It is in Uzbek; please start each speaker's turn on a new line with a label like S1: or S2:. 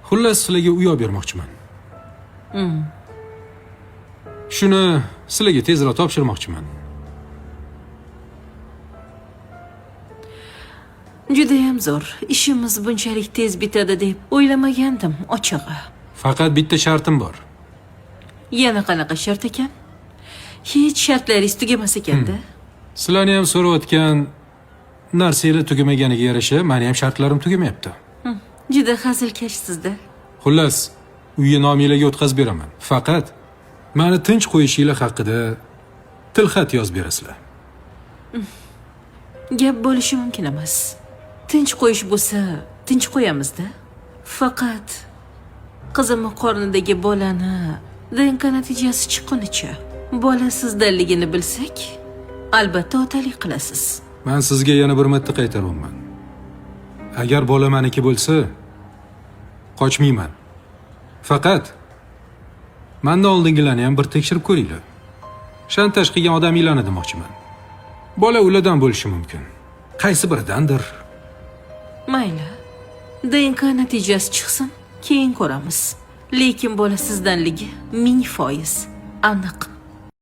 S1: Xullas, sizlarga uy olib bermoqchiman. Shuni sizlarga tezroq topshirmoqchiman.
S2: Judayam zo'r. Ishimiz bunchalik tez bitadi deb o'ylamagandim, ochig'i.
S1: Faqat bitta shartim bor.
S2: Yana qanaqa shart ekan? Hech shartlaringiz tugamas ekanda.
S1: Sizlarni ham so'rayotgan narsalar tugamaganiga yarasha, meni ham shartlarim tugamayapti.
S2: Juda hazilkashsiz-da.
S1: Xullas, uyga nominglarga o'tkazib beraman. Faqat meni tinch qo'yishinglar haqida tilxat yozib berasizlar.
S2: Gap bo'lishi mumkin emas. Tinch qo'yish bo'lsa, tinch qo'yamiz-da. Faqat qizimning qornidagi bolani DNK natijasi chiqqunicha, bola sizdanligini bilsak, albatta otalik qilasiz.
S1: Men sizga yana bir marta qaytaryapman. Agar bola meniki bo'lsa, qochmayman. Faqat mendan oldingilarni ham bir tekshirib ko'ringlar. Shantaj qilgan odaminglarni demoqchiman. Bola ulardan bo'lishi mumkin. Qaysi biridandir.
S2: Mayli. DNK natijasi chiqsin, keyin ko'ramiz. Lekin bola sizdanligi 1000% aniq.